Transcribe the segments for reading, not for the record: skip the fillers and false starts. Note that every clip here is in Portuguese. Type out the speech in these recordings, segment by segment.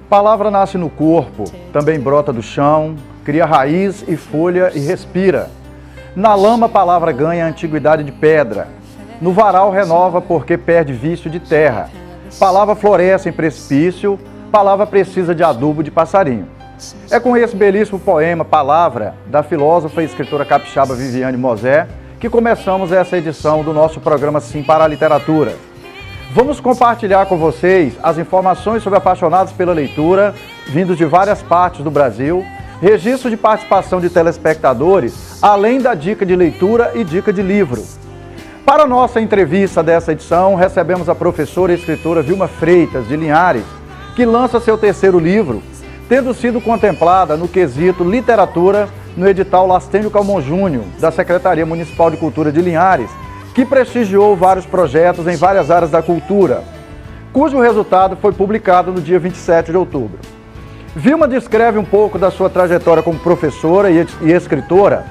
Palavra nasce no corpo, também brota do chão, cria raiz e folha e respira. Na lama a palavra ganha a antiguidade de pedra. No varal renova porque perde vício de terra. Palavra floresce em precipício, palavra precisa de adubo de passarinho. É com esse belíssimo poema, Palavra, da filósofa e escritora capixaba Viviane Mosé, que começamos essa edição do nosso programa Sim para a Literatura. Vamos compartilhar com vocês as informações sobre apaixonados pela leitura, vindos de várias partes do Brasil, registro de participação de telespectadores, além da dica de leitura e dica de livro. Para a nossa entrevista dessa edição, recebemos a professora e escritora Vilma Freitas, de Linhares, que lança seu terceiro livro, tendo sido contemplada no quesito literatura no edital Lastênio Calmon Júnior, da Secretaria Municipal de Cultura de Linhares, que prestigiou vários projetos em várias áreas da cultura, cujo resultado foi publicado no dia 27 de outubro. Vilma descreve um pouco da sua trajetória como professora e escritora,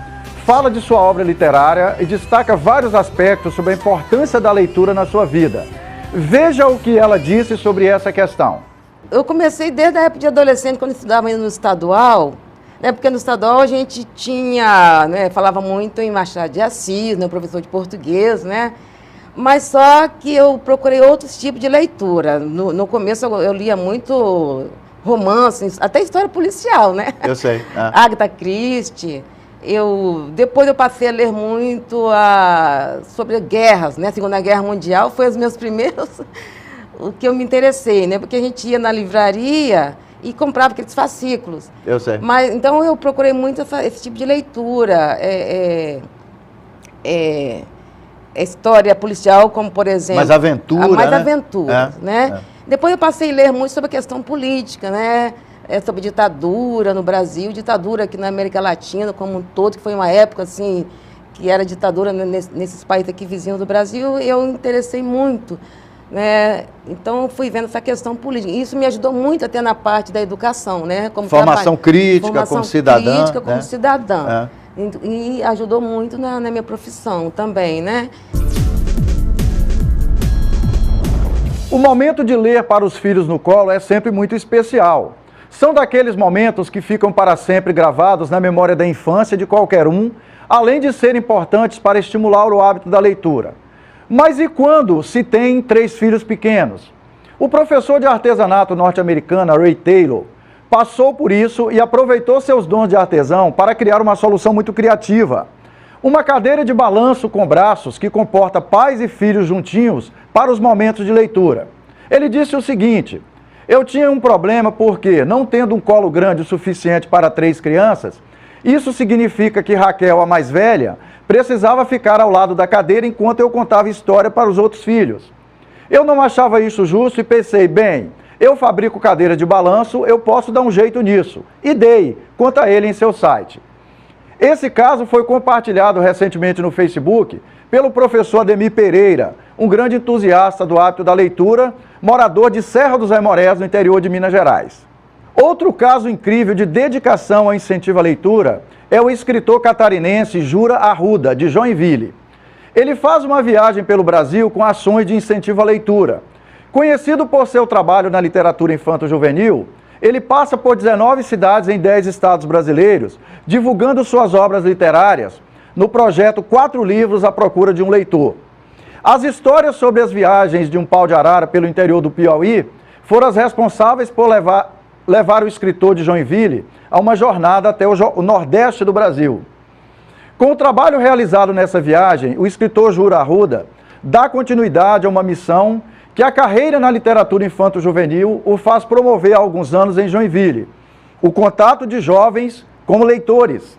fala de sua obra literária e destaca vários aspectos sobre a importância da leitura na sua vida. Veja o que ela disse sobre essa questão. Eu comecei desde a época de adolescente, quando eu estudava no estadual, né, porque no estadual a gente tinha, né, falava muito em Machado de Assis, né, professor de português, né, mas só que eu procurei outros tipos de leitura. No começo eu lia muito romances, até história policial, né? Eu sei. Agatha Christie. Depois eu passei a ler muito sobre guerras, né? Segunda Guerra Mundial foi os meus primeiros, o que eu me interessei, né? Porque a gente ia na livraria e comprava aqueles fascículos. Eu sei. Mas, então eu procurei muito esse tipo de leitura, história policial, como por exemplo... Mais aventura, mais né? Aventuras, né? Depois eu passei a ler muito sobre a questão política, né? Sobre ditadura no Brasil, ditadura aqui na América Latina como um todo, que foi uma época assim, que era ditadura nesses países aqui vizinhos do Brasil, eu me interessei muito, né? Então fui vendo essa questão política. Isso me ajudou muito até na parte da educação, né? Como formação crítica como cidadã. Crítica como né? cidadã. E ajudou muito na minha profissão também, né? O momento de ler para os filhos no colo é sempre muito especial. São daqueles momentos que ficam para sempre gravados na memória da infância de qualquer um, além de serem importantes para estimular o hábito da leitura. Mas e quando se tem 3 filhos pequenos? O professor de artesanato norte-americano Ray Taylor passou por isso e aproveitou seus dons de artesão para criar uma solução muito criativa. Uma cadeira de balanço com braços que comporta pais e filhos juntinhos para os momentos de leitura. Ele disse o seguinte: eu tinha um problema porque, não tendo um colo grande o suficiente para 3 crianças, isso significa que Raquel, a mais velha, precisava ficar ao lado da cadeira enquanto eu contava história para os outros filhos. Eu não achava isso justo e pensei, bem, eu fabrico cadeira de balanço, eu posso dar um jeito nisso. E dei, conta ele em seu site. Esse caso foi compartilhado recentemente no Facebook pelo professor Ademir Pereira, um grande entusiasta do hábito da leitura, morador de Serra dos Aimorés, no interior de Minas Gerais. Outro caso incrível de dedicação ao incentivo à leitura é o escritor catarinense Jura Arruda, de Joinville. Ele faz uma viagem pelo Brasil com ações de incentivo à leitura. Conhecido por seu trabalho na literatura infanto-juvenil, ele passa por 19 cidades em 10 estados brasileiros, divulgando suas obras literárias no projeto 4 livros à procura de um leitor. As histórias sobre as viagens de um pau de arara pelo interior do Piauí foram as responsáveis por levar o escritor de Joinville a uma jornada até o Nordeste do Brasil. Com o trabalho realizado nessa viagem, o escritor Jura Arruda dá continuidade a uma missão que a carreira na literatura infanto-juvenil o faz promover há alguns anos em Joinville: o contato de jovens como leitores.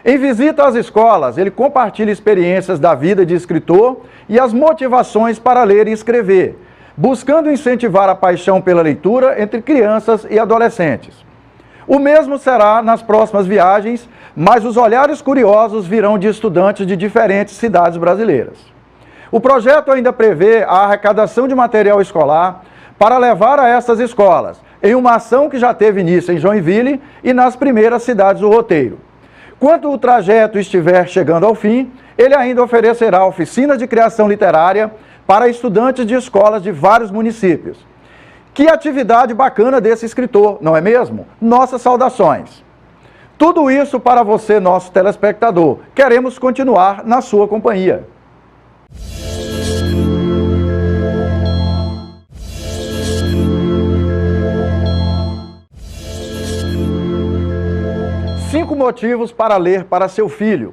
Em visita às escolas, ele compartilha experiências da vida de escritor e as motivações para ler e escrever, buscando incentivar a paixão pela leitura entre crianças e adolescentes. O mesmo será nas próximas viagens, mas os olhares curiosos virão de estudantes de diferentes cidades brasileiras. O projeto ainda prevê a arrecadação de material escolar para levar a essas escolas, em uma ação que já teve início em Joinville e nas primeiras cidades do roteiro. Quando o trajeto estiver chegando ao fim, ele ainda oferecerá oficinas de criação literária para estudantes de escolas de vários municípios. Que atividade bacana desse escritor, não é mesmo? Nossas saudações. Tudo isso para você, nosso telespectador. Queremos continuar na sua companhia. Cinco motivos para ler para seu filho.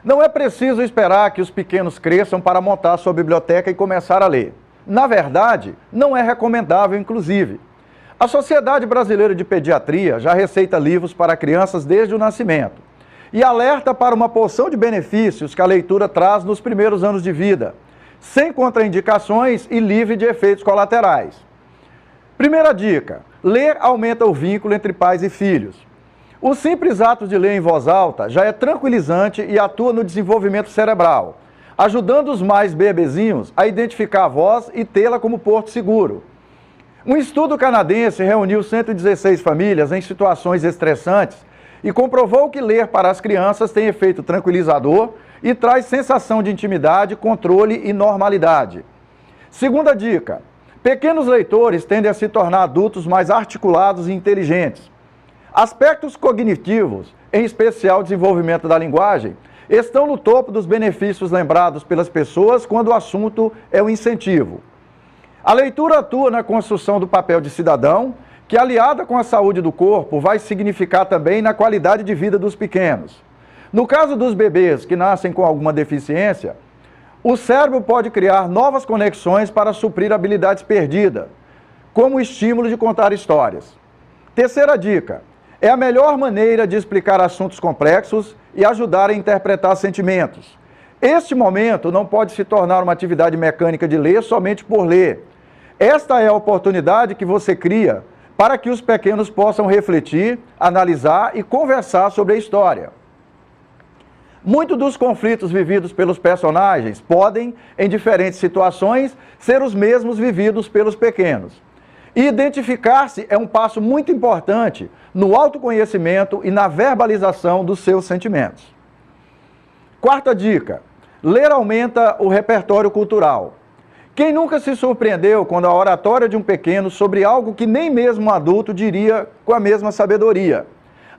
Não é preciso esperar que os pequenos cresçam para montar sua biblioteca e começar a ler. Na verdade, não é recomendável, inclusive. A Sociedade Brasileira de Pediatria já receita livros para crianças desde o nascimento e alerta para uma porção de benefícios que a leitura traz nos primeiros anos de vida, sem contraindicações e livre de efeitos colaterais. Primeira dica: ler aumenta o vínculo entre pais e filhos. O simples ato de ler em voz alta já é tranquilizante e atua no desenvolvimento cerebral, ajudando os mais bebezinhos a identificar a voz e tê-la como porto seguro. Um estudo canadense reuniu 116 famílias em situações estressantes e comprovou que ler para as crianças tem efeito tranquilizador e traz sensação de intimidade, controle e normalidade. Segunda dica: pequenos leitores tendem a se tornar adultos mais articulados e inteligentes. Aspectos cognitivos, em especial o desenvolvimento da linguagem, estão no topo dos benefícios lembrados pelas pessoas quando o assunto é o incentivo. A leitura atua na construção do papel de cidadão, que, aliada com a saúde do corpo, vai significar também na qualidade de vida dos pequenos. No caso dos bebês que nascem com alguma deficiência, o cérebro pode criar novas conexões para suprir habilidades perdidas, como o estímulo de contar histórias. Terceira dica: é a melhor maneira de explicar assuntos complexos e ajudar a interpretar sentimentos. Este momento não pode se tornar uma atividade mecânica de ler somente por ler. Esta é a oportunidade que você cria para que os pequenos possam refletir, analisar e conversar sobre a história. Muitos dos conflitos vividos pelos personagens podem, em diferentes situações, ser os mesmos vividos pelos pequenos. E identificar-se é um passo muito importante no autoconhecimento e na verbalização dos seus sentimentos. Quarta dica: ler aumenta o repertório cultural. Quem nunca se surpreendeu quando a oratória de um pequeno sobre algo que nem mesmo um adulto diria com a mesma sabedoria?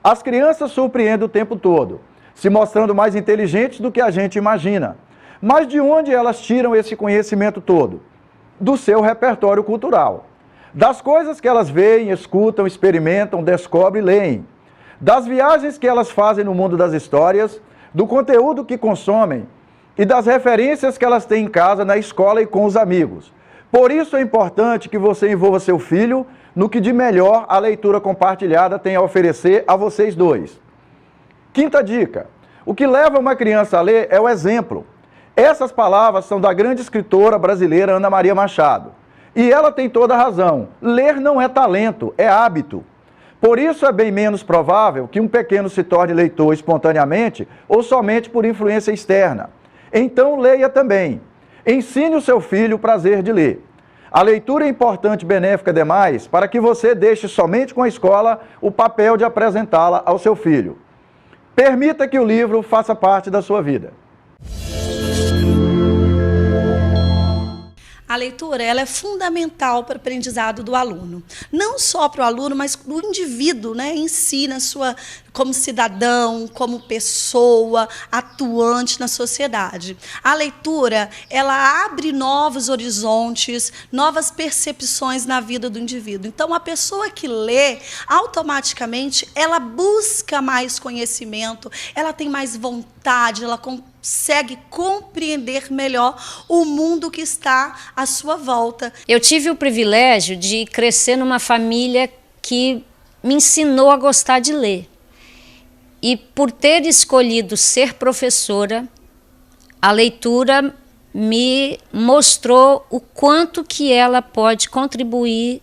As crianças surpreendem o tempo todo, se mostrando mais inteligentes do que a gente imagina. Mas de onde elas tiram esse conhecimento todo? Do seu repertório cultural. Das coisas que elas veem, escutam, experimentam, descobrem e leem. Das viagens que elas fazem no mundo das histórias, do conteúdo que consomem e das referências que elas têm em casa, na escola e com os amigos. Por isso é importante que você envolva seu filho no que de melhor a leitura compartilhada tem a oferecer a vocês dois. Quinta dica: o que leva uma criança a ler é o exemplo. Essas palavras são da grande escritora brasileira Ana Maria Machado. E ela tem toda a razão. Ler não é talento, é hábito. Por isso é bem menos provável que um pequeno se torne leitor espontaneamente ou somente por influência externa. Então leia também. Ensine o seu filho o prazer de ler. A leitura é importante e benéfica demais para que você deixe somente com a escola o papel de apresentá-la ao seu filho. Permita que o livro faça parte da sua vida. A leitura ela é fundamental para o aprendizado do aluno. Não só para o aluno, mas do indivíduo, né, em si, como cidadão, como pessoa atuante na sociedade. A leitura ela abre novos horizontes, novas percepções na vida do indivíduo. Então, a pessoa que lê, automaticamente, ela busca mais conhecimento, ela tem mais vontade, ela consegue compreender melhor o mundo que está à sua volta. Eu tive o privilégio de crescer numa família que me ensinou a gostar de ler. E por ter escolhido ser professora, a leitura me mostrou o quanto que ela pode contribuir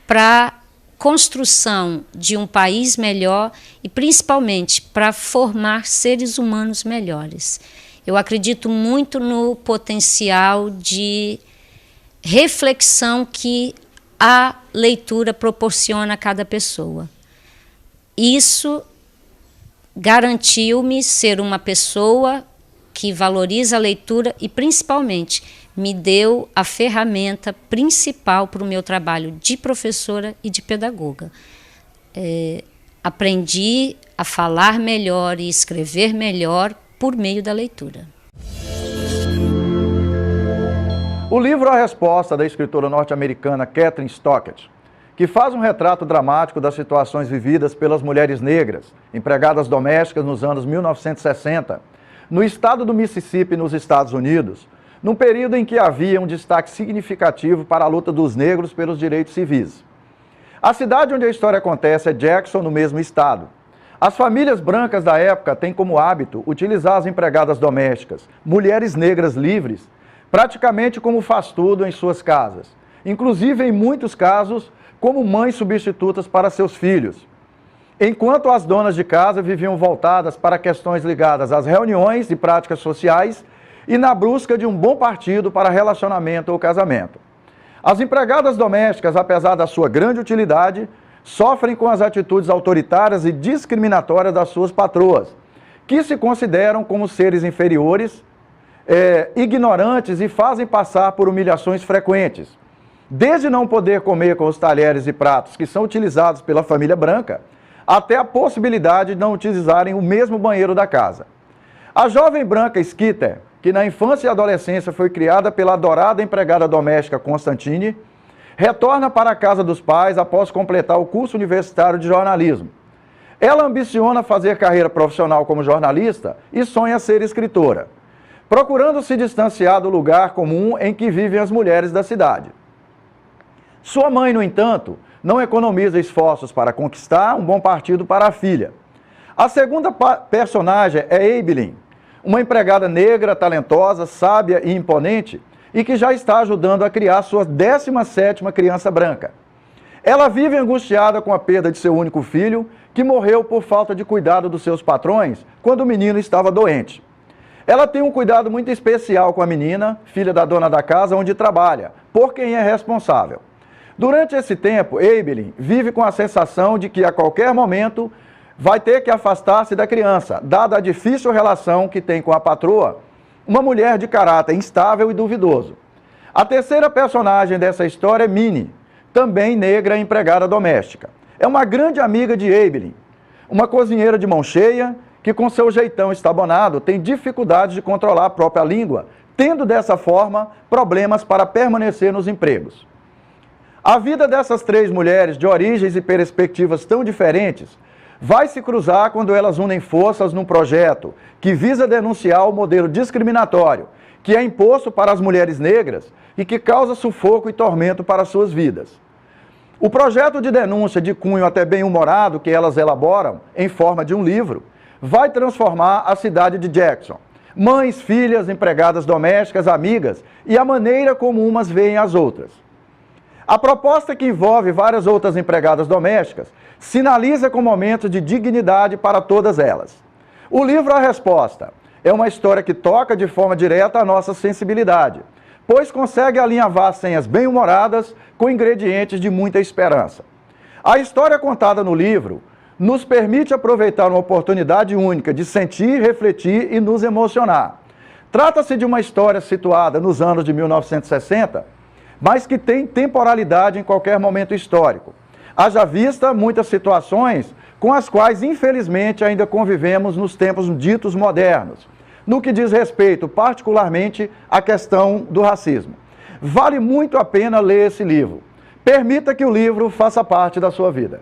para a construção de um país melhor e principalmente para formar seres humanos melhores. Eu acredito muito no potencial de reflexão que a leitura proporciona a cada pessoa. Isso garantiu-me ser uma pessoa que valoriza a leitura e, principalmente, me deu a ferramenta principal para o meu trabalho de professora e de pedagoga. Aprendi a falar melhor e escrever melhor por meio da leitura. O livro A Resposta, da escritora norte-americana Kathryn Stockett, que faz um retrato dramático das situações vividas pelas mulheres negras, empregadas domésticas nos anos 1960, no estado do Mississippi, nos Estados Unidos, num período em que havia um destaque significativo para a luta dos negros pelos direitos civis. A cidade onde a história acontece é Jackson, no mesmo estado. As famílias brancas da época têm como hábito utilizar as empregadas domésticas, mulheres negras livres, praticamente como faz-tudo em suas casas, inclusive em muitos casos como mães substitutas para seus filhos. Enquanto as donas de casa viviam voltadas para questões ligadas às reuniões e práticas sociais e na busca de um bom partido para relacionamento ou casamento. As empregadas domésticas, apesar da sua grande utilidade, sofrem com as atitudes autoritárias e discriminatórias das suas patroas, que se consideram como seres inferiores, ignorantes e fazem passar por humilhações frequentes. Desde não poder comer com os talheres e pratos que são utilizados pela família branca, até a possibilidade de não utilizarem o mesmo banheiro da casa. A jovem branca Skeeter, que na infância e adolescência foi criada pela adorada empregada doméstica Constantine, retorna para a casa dos pais após completar o curso universitário de jornalismo. Ela ambiciona fazer carreira profissional como jornalista e sonha ser escritora, procurando se distanciar do lugar comum em que vivem as mulheres da cidade. Sua mãe, no entanto, não economiza esforços para conquistar um bom partido para a filha. A segunda personagem é Abilene, uma empregada negra, talentosa, sábia e imponente, e que já está ajudando a criar sua 17ª criança branca. Ela vive angustiada com a perda de seu único filho, que morreu por falta de cuidado dos seus patrões quando o menino estava doente. Ela tem um cuidado muito especial com a menina, filha da dona da casa onde trabalha, por quem é responsável. Durante esse tempo, Abilene vive com a sensação de que a qualquer momento vai ter que afastar-se da criança, dada a difícil relação que tem com a patroa, uma mulher de caráter instável e duvidoso. A terceira personagem dessa história é Minnie, também negra e empregada doméstica. É uma grande amiga de Abilene, uma cozinheira de mão cheia, que com seu jeitão estabonado tem dificuldades de controlar a própria língua, tendo dessa forma problemas para permanecer nos empregos. A vida dessas três mulheres, de origens e perspectivas tão diferentes, vai se cruzar quando elas unem forças num projeto que visa denunciar o modelo discriminatório que é imposto para as mulheres negras e que causa sufoco e tormento para suas vidas. O projeto de denúncia de cunho até bem-humorado que elas elaboram, em forma de um livro, vai transformar a cidade de Jackson. Mães, filhas, empregadas domésticas, amigas e a maneira como umas veem as outras. A proposta, que envolve várias outras empregadas domésticas, sinaliza com momentos de dignidade para todas elas. O livro A Resposta é uma história que toca de forma direta a nossa sensibilidade, pois consegue alinhavar senhas bem-humoradas com ingredientes de muita esperança. A história contada no livro nos permite aproveitar uma oportunidade única de sentir, refletir e nos emocionar. Trata-se de uma história situada nos anos de 1960, mas que tem temporalidade em qualquer momento histórico. Haja vista muitas situações com as quais, infelizmente, ainda convivemos nos tempos ditos modernos, no que diz respeito, particularmente, à questão do racismo. Vale muito a pena ler esse livro. Permita que o livro faça parte da sua vida.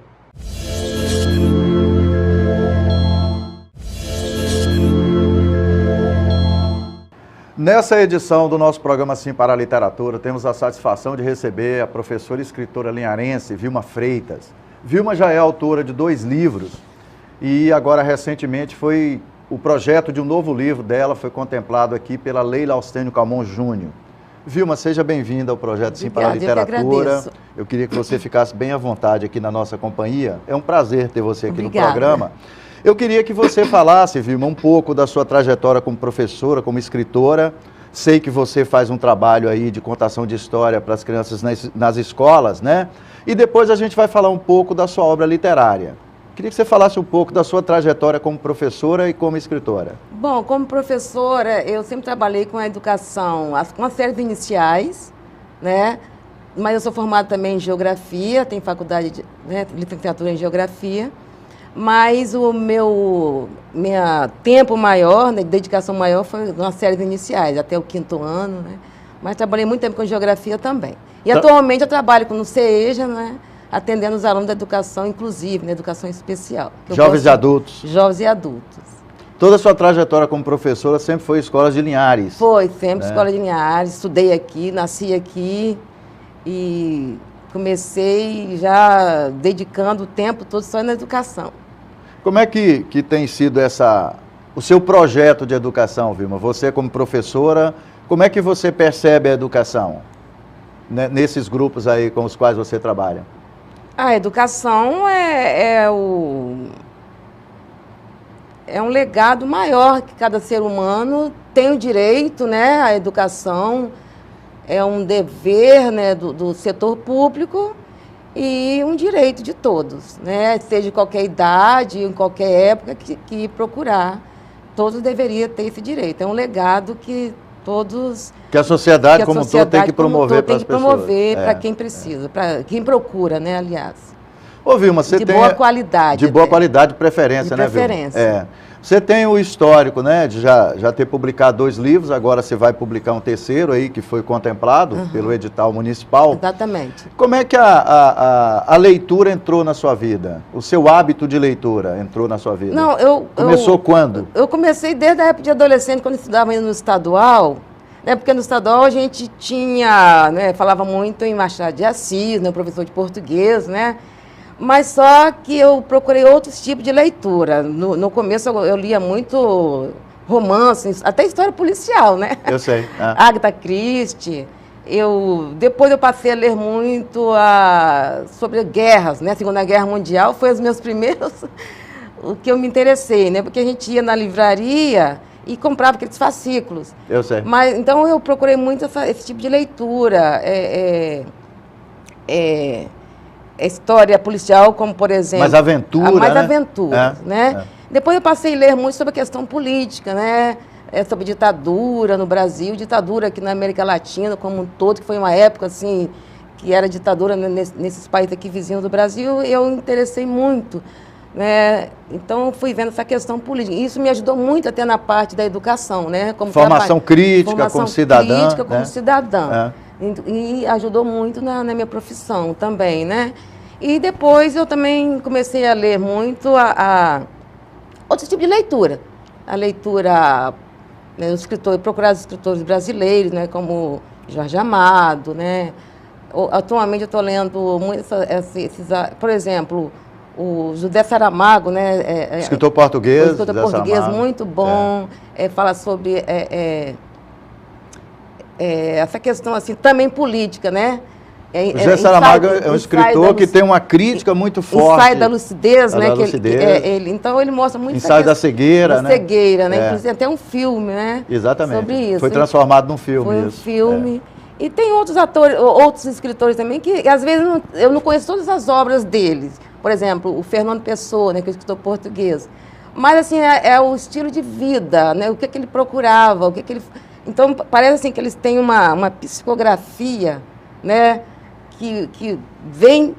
Nessa edição do nosso programa Sim para a Literatura, temos a satisfação de receber a professora e escritora linharense Vilma Freitas. Vilma já é autora de 2 livros e agora recentemente o projeto de um novo livro dela foi contemplado aqui pela Leila Austênio Calmon Júnior. Vilma, seja bem-vinda ao projeto Sim para a Literatura. Eu queria que você ficasse bem à vontade aqui na nossa companhia. É um prazer ter você aqui no programa. Eu queria que você falasse, Vilma, um pouco da sua trajetória como professora, como escritora. Sei que você faz um trabalho aí de contação de história para as crianças nas escolas, né? E depois a gente vai falar um pouco da sua obra literária. Queria que você falasse um pouco da sua trajetória como professora e como escritora. Bom, como professora, eu sempre trabalhei com a educação, com as séries iniciais, né? Mas eu sou formada também em Geografia, tenho faculdade de licenciatura em Geografia. Mas o meu tempo maior, né, dedicação maior, foi nas séries iniciais, até o 5º ano, né? Mas trabalhei muito tempo com Geografia também. E atualmente eu trabalho no CEJA, né? Atendendo os alunos da educação inclusive, né, educação especial. Jovens e adultos. Jovens e adultos. Toda a sua trajetória como professora sempre foi escola de Linhares. Foi, sempre escola de Linhares. Estudei aqui, nasci aqui e comecei já dedicando o tempo todo só na educação. Como é que tem sido o seu projeto de educação, Vilma? Você como professora, como é que você percebe a educação, né, nesses grupos aí com os quais você trabalha? A educação é um legado maior que cada ser humano tem o direito, né, à educação, é um dever, né, do setor público e um direito de todos, né, seja de qualquer idade, em qualquer época que procurar, todos deveriam ter esse direito. É um legado que todos... Que a sociedade como um todo tem que promover para as pessoas. Tem que promover para quem precisa, para quem procura, né, aliás. Ô, Vilma, você de tem... boa qualidade. De boa qualidade, de preferência, né, Vilma? Preferência. É. Você tem o histórico, né, de já ter publicado 2 livros, agora você vai publicar um 3º aí, que foi contemplado pelo edital municipal. Exatamente. Como é que a leitura entrou na sua vida? O seu hábito de leitura entrou na sua vida? Não, Começou quando? Eu comecei desde a época de adolescente, quando eu estudava ainda no estadual, né, porque no estadual a gente tinha, né, falava muito em Machado de Assis, né, professor de português, né? Mas só que eu procurei outros tipos de leitura. No começo eu lia muito romances, até história policial, né? Eu sei. Agatha Christie. Depois eu passei a ler muito sobre guerras, né? Segunda Guerra Mundial foi os meus primeiros, o que eu me interessei, né? Porque a gente ia na livraria e comprava aqueles fascículos. Eu sei. Mas, então eu procurei muito esse tipo de leitura. História policial, como por exemplo... Mais aventura, mais né? aventuras, né? Depois eu passei a ler muito sobre a questão política, né? Sobre ditadura no Brasil, ditadura aqui na América Latina como um todo, que foi uma época assim, que era ditadura nesses países aqui vizinhos do Brasil, e eu me interessei muito, né? Então fui vendo essa questão política. Isso me ajudou muito até na parte da educação, né? Como formação crítica como cidadã. Crítica como né? cidadã. E ajudou muito na minha profissão também, né? E depois eu também comecei a ler muito outro tipo de leitura. A leitura, né, procurar os escritores brasileiros, né, como Jorge Amado, né? Atualmente eu estou lendo muito por exemplo, o José Saramago, né? Escritor português. Escritor português muito bom, fala sobre... essa questão assim também política, né? José Saramago é um escritor que tem uma crítica muito forte. Ensaio da lucidez, né? Então ele mostra muito Ensaio da cegueira, né? Cegueira, né? Inclusive até um filme, né? Exatamente. Sobre isso. Foi transformado num filme. Foi um filme. E tem outros atores, outros escritores também que às vezes eu não conheço todas as obras deles. Por exemplo, o Fernando Pessoa, né? Que é um escritor português. Mas assim é o estilo de vida, né? O que ele procurava, o que ele... Então, parece assim que eles têm uma psicografia, né, que vem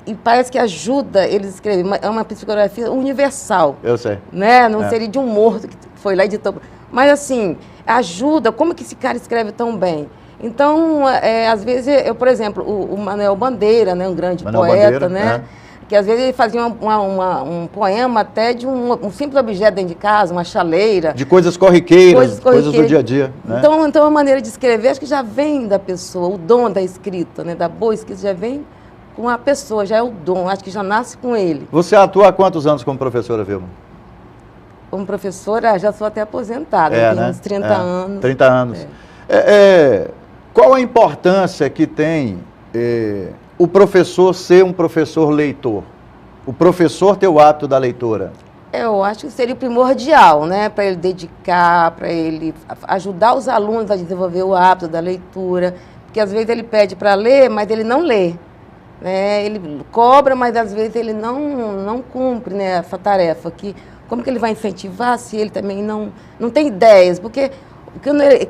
e parece que ajuda eles a escrever. É uma psicografia universal. Eu sei. Né? Não seria de um morto que foi lá e editou. Mas, assim, ajuda. Como que esse cara escreve tão bem? Então, às vezes, por exemplo, o Manuel Bandeira, né, um grande poeta, né? Que às vezes ele fazia um poema até de um simples objeto dentro de casa, uma chaleira. De coisas corriqueiras, coisas do dia a dia. Né? Então a maneira de escrever, acho que já vem da pessoa, o dom da escrita, né? Da boa escrita já vem com a pessoa, já é o dom, acho que já nasce com ele. Você atua há quantos anos como professora, Vilma? Como professora, já sou até aposentada, tenho uns 30 anos. 30 anos. Qual a importância que tem... o professor ser um professor leitor, o professor ter o hábito da leitura? Eu acho que seria o primordial, né? Para ele dedicar, para ele ajudar os alunos a desenvolver o hábito da leitura, porque às vezes ele pede para ler, mas ele não lê, né? Ele cobra, mas às vezes ele não cumpre, né, essa tarefa. Como que ele vai incentivar se ele também não tem ideias? Porque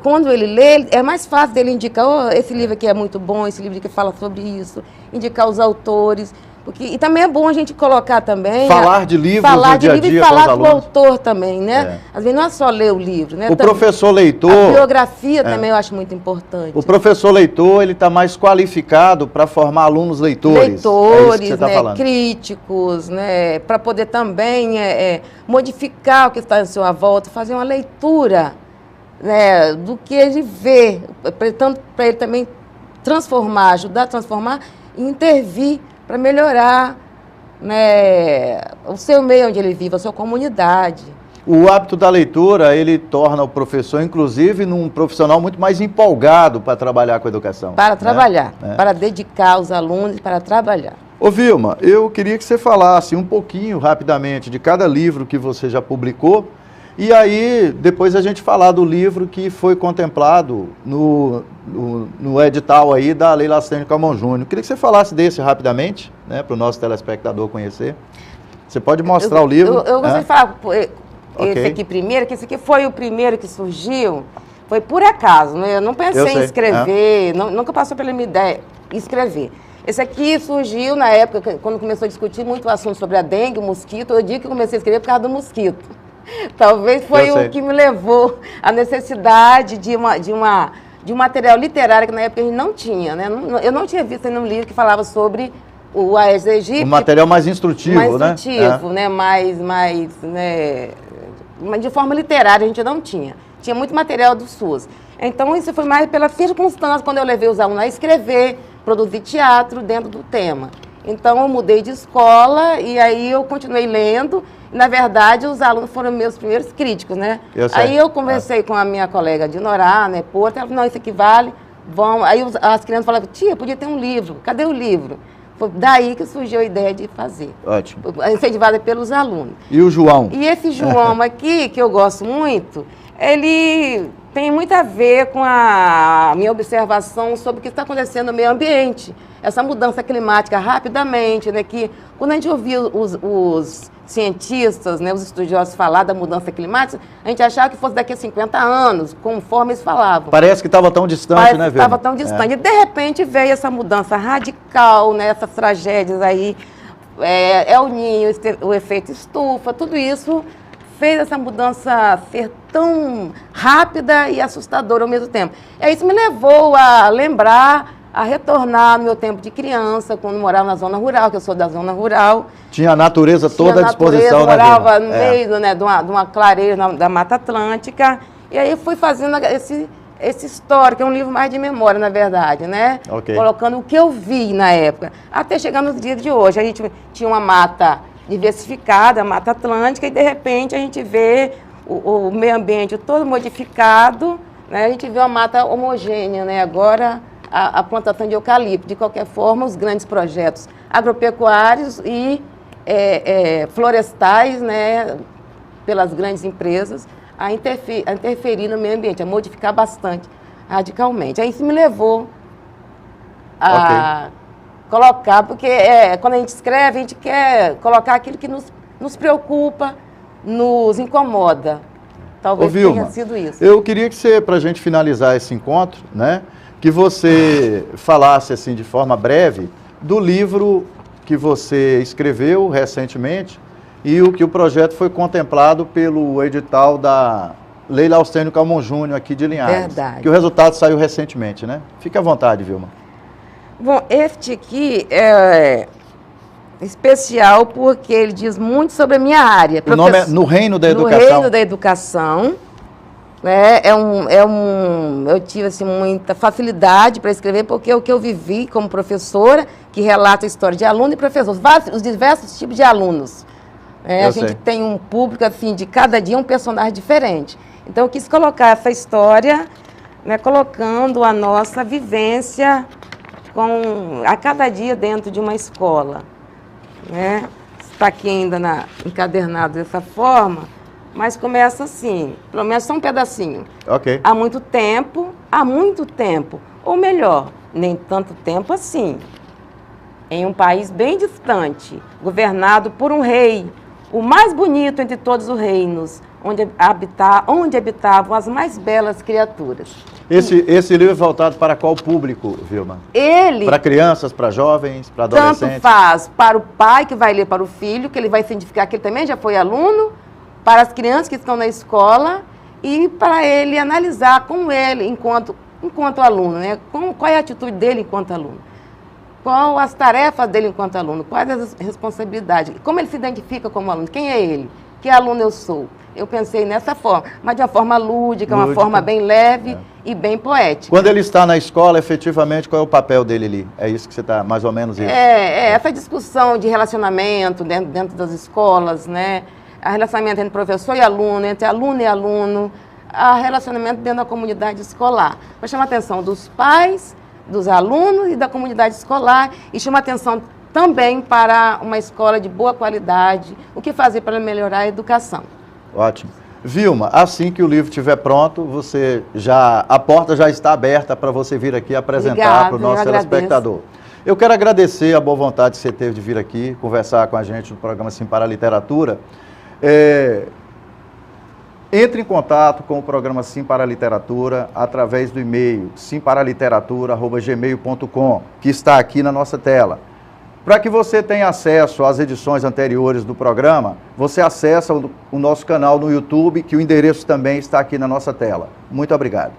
quando ele lê, é mais fácil dele indicar, oh, esse livro aqui é muito bom, esse livro aqui fala sobre isso, indicar os autores. E também é bom a gente colocar também... Falar de livros no dia a dia e falar do autor também, né? Às vezes não é só ler o livro, né? O professor leitor... A biografia também eu acho muito importante. O professor leitor, ele está mais qualificado para formar alunos leitores. Leitores, é isso que você tá falando. Críticos, né? Para poder também modificar o que está à sua volta, fazer uma leitura, né, do que ele vê, tanto para ele também transformar, ajudar a transformar e intervir para melhorar, né, o seu meio onde ele vive, a sua comunidade. O hábito da leitura, ele torna o professor, inclusive, um profissional muito mais empolgado para trabalhar com a educação. Para trabalhar, para dedicar os alunos para trabalhar. Ô Vilma, eu queria que você falasse um pouquinho, rapidamente, de cada livro que você já publicou, e aí depois a gente falar do livro que foi contemplado no edital aí da Lei Lastênio Calmon Júnior. Queria que você falasse desse rapidamente, né, para o nosso telespectador conhecer. Você pode mostrar o livro? Eu gostaria de falar esse aqui primeiro, que esse aqui foi o primeiro que surgiu, foi por acaso, né? Eu não pensei em escrever, nunca passou pela minha ideia escrever. Esse aqui surgiu na época, quando começou a discutir muito o assunto sobre a dengue, o mosquito, eu digo que eu comecei a escrever por causa do mosquito. Talvez foi o que me levou à necessidade de um material literário que na época a gente não tinha, né? Eu não tinha visto nenhum livro que falava sobre o Aedes aegypti. Um material mais instrutivo, né? Mais instrutivo, né? Né? De forma literária a gente não tinha. Tinha muito material do SUS. Então isso foi mais pela circunstância, quando eu levei os alunos a escrever, produzir teatro dentro do tema. Então eu mudei de escola e aí eu continuei lendo. Na verdade, os alunos foram meus primeiros críticos, né? Aí eu conversei com a minha colega de Norá, né, Porto, ela falou, não, isso aqui vale, vamos. Aí as crianças falavam, tia, podia ter um livro, cadê o livro? Foi daí que surgiu a ideia de fazer. Ótimo. Incentivada pelos alunos. E o João? E esse João aqui, que eu gosto muito, ele tem muito a ver com a minha observação sobre o que está acontecendo no meio ambiente. Essa mudança climática rapidamente, né? Que quando a gente ouvia os cientistas, né, os estudiosos falar da mudança climática, a gente achava que fosse daqui a 50 anos, conforme eles falavam. Parece que estava tão distante, né, Vilma? Estava tão distante. E, de repente, veio essa mudança radical, né, essas tragédias aí, El Niño, o efeito estufa, tudo isso fez essa mudança ser tão rápida e assustadora ao mesmo tempo. E isso me levou a lembrar, a retornar no meu tempo de criança, quando morava na zona rural, que eu sou da zona rural. Tinha a natureza toda à disposição, né, morava no meio, né, de uma clareira da Mata Atlântica. E aí fui fazendo esse histórico, é um livro mais de memória, na verdade, né? Colocando o que eu vi na época. Até chegar nos dias de hoje. A gente tinha uma mata diversificada, a Mata Atlântica, e de repente a gente vê o meio ambiente todo modificado, né? A gente vê uma mata homogênea, né? Agora a plantação de eucalipto. De qualquer forma, os grandes projetos agropecuários e florestais, né? Pelas grandes empresas, a interferir no meio ambiente, a modificar bastante, radicalmente. Aí isso me levou a colocar, porque quando a gente escreve, a gente quer colocar aquilo que nos preocupa, nos incomoda. Talvez tenha sido isso. Eu queria que você, para a gente finalizar esse encontro, né, que você falasse assim de forma breve do livro que você escreveu recentemente e o que o projeto foi contemplado pelo edital da Lei Lastênio Calmon Júnior aqui de Linhares. Verdade. Que o resultado saiu recentemente, né? Fique à vontade, Vilma. Bom, este aqui é especial porque ele diz muito sobre a minha área. O nome é No Reino da Educação. No Reino da Educação. Né? Eu tive assim, muita facilidade para escrever, porque é o que eu vivi como professora, que relata a história de aluno e professor, os diversos tipos de alunos. A gente tem um público, assim, de cada dia um personagem diferente. Então, eu quis colocar essa história, né, colocando a nossa vivência a cada dia dentro de uma escola. Né? Está aqui ainda encadernado dessa forma, mas começa assim, pelo menos só um pedacinho. Há muito tempo, ou melhor, nem tanto tempo assim. em um país bem distante, governado por um rei, o mais bonito entre todos os reinos, onde habitavam as mais belas criaturas. Esse livro é voltado para qual público, Vilma? Para crianças, para jovens, para adolescentes? Tanto faz para o pai que vai ler para o filho, que ele vai identificar que ele também já foi aluno, para as crianças que estão na escola e para ele analisar com ele, enquanto aluno, né? Qual é a atitude dele enquanto aluno, quais as tarefas dele enquanto aluno, quais as responsabilidades, como ele se identifica como aluno, quem é ele, que aluno eu sou. Eu pensei nessa forma, mas de uma forma lúdica, uma forma bem leve e bem poética. Quando ele está na escola, efetivamente, qual é o papel dele ali? É isso que você está, mais ou menos isso? Essa discussão de relacionamento dentro das escolas, né? A relacionamento entre professor e aluno, entre aluno e aluno, a relacionamento dentro da comunidade escolar. Para chamar a atenção dos pais, dos alunos e da comunidade escolar e chamar a atenção também para uma escola de boa qualidade, o que fazer para melhorar a educação. Ótimo. Vilma, assim que o livro estiver pronto, a porta já está aberta para você vir aqui apresentar para o nosso telespectador. Eu quero agradecer a boa vontade que você teve de vir aqui conversar com a gente no programa Sim para a Literatura. Entre em contato com o programa Sim para a Literatura através do e-mail simparaliteratura@gmail.com, que está aqui na nossa tela. Para que você tenha acesso às edições anteriores do programa, você acessa o nosso canal no YouTube, que o endereço também está aqui na nossa tela. Muito obrigado.